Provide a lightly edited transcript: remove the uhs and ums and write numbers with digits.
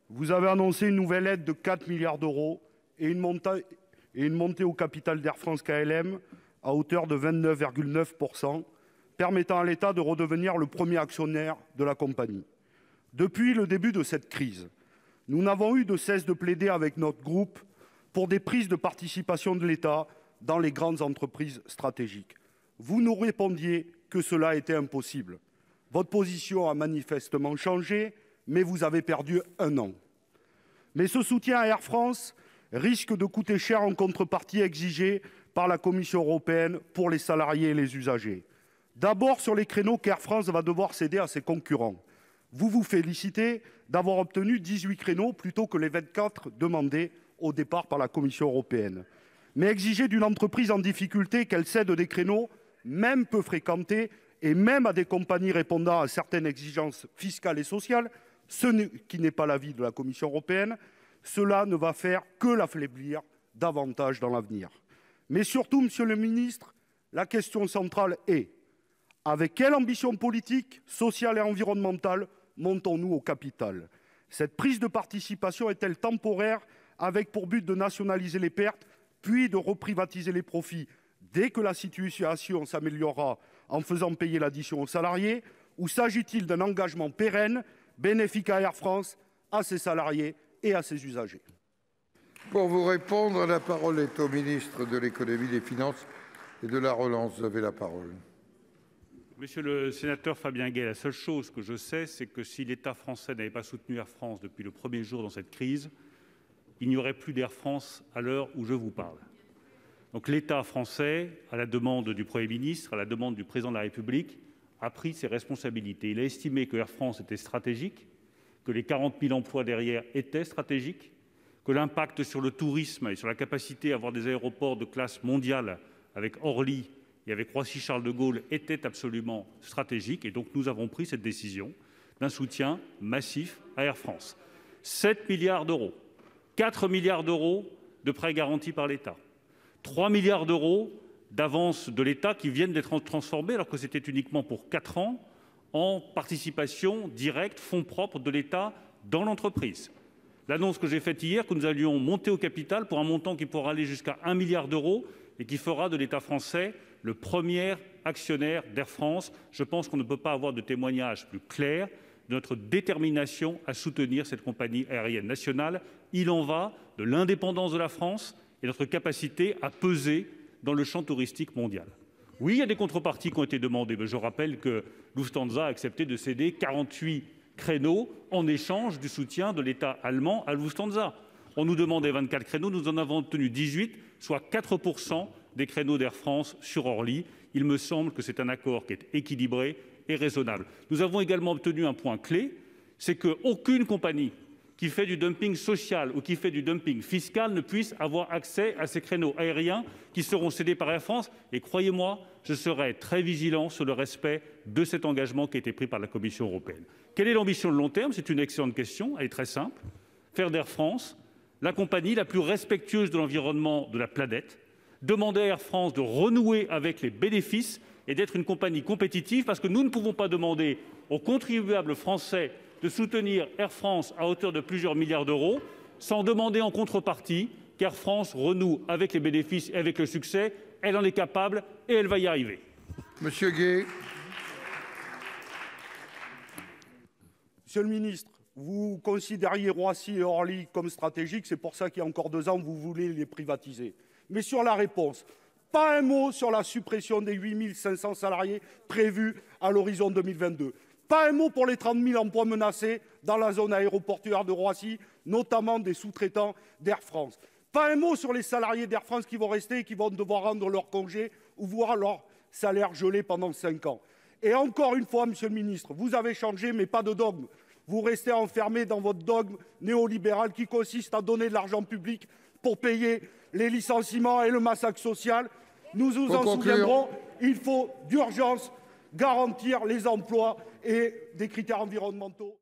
vous avez annoncé une nouvelle aide de 4 milliards d'euros et une montée au capital d'Air France-KLM à hauteur de 29,9 %, permettant à l'État de redevenir le premier actionnaire de la compagnie. Depuis le début de cette crise, nous n'avons eu de cesse de plaider avec notre groupe pour des prises de participation de l'État dans les grandes entreprises stratégiques. Vous nous répondiez que cela était impossible. Votre position a manifestement changé, mais vous avez perdu 1 an. Mais ce soutien à Air France risque de coûter cher en contrepartie exigée par la Commission européenne pour les salariés et les usagers. D'abord sur les créneaux qu'Air France va devoir céder à ses concurrents. Vous vous félicitez d'avoir obtenu 18 créneaux plutôt que les 24 demandés au départ par la Commission européenne. Mais exiger d'une entreprise en difficulté qu'elle cède des créneaux, même peu fréquentés, et même à des compagnies répondant à certaines exigences fiscales et sociales, qui n'est pas l'avis de la Commission européenne, cela ne va faire que l'affaiblir davantage dans l'avenir. Mais surtout, Monsieur le ministre, la question centrale est: avec quelle ambition politique, sociale et environnementale montons-nous au capital? Cette prise de participation est-elle temporaire, avec pour but de nationaliser les pertes, puis de reprivatiser les profits dès que la situation s'améliorera en faisant payer l'addition aux salariés? Ou s'agit-il d'un engagement pérenne, bénéfique à Air France, à ses salariés et à ses usagers? Pour vous répondre, la parole est au ministre de l'économie, des finances et de la relance. Vous avez la parole. Monsieur le sénateur Fabien Gay, la seule chose que je sais, c'est que si l'État français n'avait pas soutenu Air France depuis le premier jour dans cette crise, il n'y aurait plus d'Air France à l'heure où je vous parle. Donc l'État français, à la demande du Premier ministre, à la demande du Président de la République, a pris ses responsabilités. Il a estimé que Air France était stratégique, que les 40 000 emplois derrière étaient stratégiques, que l'impact sur le tourisme et sur la capacité à avoir des aéroports de classe mondiale avec Orly et avec Roissy-Charles de Gaulle était absolument stratégique. Et donc nous avons pris cette décision d'un soutien massif à Air France. 7 milliards d'euros, 4 milliards d'euros de prêts garantis par l'État, 3 milliards d'euros d'avances de l'État qui viennent d'être transformés, alors que c'était uniquement pour 4 ans, en participation directe, fonds propres de l'État dans l'entreprise. L'annonce que j'ai faite hier, que nous allions monter au capital pour un montant qui pourra aller jusqu'à 1 milliard d'euros et qui fera de l'État français le premier actionnaire d'Air France. Je pense qu'on ne peut pas avoir de témoignage plus clair de notre détermination à soutenir cette compagnie aérienne nationale. Il en va de l'indépendance de la France et de notre capacité à peser dans le champ touristique mondial. Oui, il y a des contreparties qui ont été demandées, mais je rappelle que Lufthansa a accepté de céder 48 créneaux en échange du soutien de l'État allemand à Lufthansa. On nous demandait 24 créneaux, nous en avons obtenu 18, soit 4 % des créneaux d'Air France sur Orly. Il me semble que c'est un accord qui est équilibré et raisonnable. Nous avons également obtenu un point clé, c'est qu'aucune compagnie qui fait du dumping social ou qui fait du dumping fiscal ne puisse avoir accès à ces créneaux aériens qui seront cédés par Air France. Et croyez-moi, je serai très vigilant sur le respect de cet engagement qui a été pris par la Commission européenne. Quelle est l'ambition de long terme? C'est une excellente question, elle est très simple. Faire d'Air France la compagnie la plus respectueuse de l'environnement de la planète, demander à Air France de renouer avec les bénéfices et d'être une compagnie compétitive, parce que nous ne pouvons pas demander aux contribuables français de soutenir Air France à hauteur de plusieurs milliards d'euros sans demander en contrepartie qu'Air France renoue avec les bénéfices et avec le succès. Elle en est capable et elle va y arriver. Monsieur Gay. Monsieur le ministre, vous considériez Roissy et Orly comme stratégiques, c'est pour ça qu'il y a encore 2 ans, vous voulez les privatiser. Mais sur la réponse, pas un mot sur la suppression des 8 500 salariés prévus à l'horizon 2022. Pas un mot pour les 30 000 emplois menacés dans la zone aéroportuaire de Roissy, notamment des sous-traitants d'Air France. Pas un mot sur les salariés d'Air France qui vont rester et qui vont devoir rendre leur congé ou voir leur salaire gelé pendant 5 ans. Et encore une fois, Monsieur le ministre, vous avez changé, mais pas de dogme. Vous restez enfermé dans votre dogme néolibéral qui consiste à donner de l'argent public pour payer les licenciements et le massacre social. Nous nous en souviendrons, il faut d'urgence garantir les emplois et des critères environnementaux.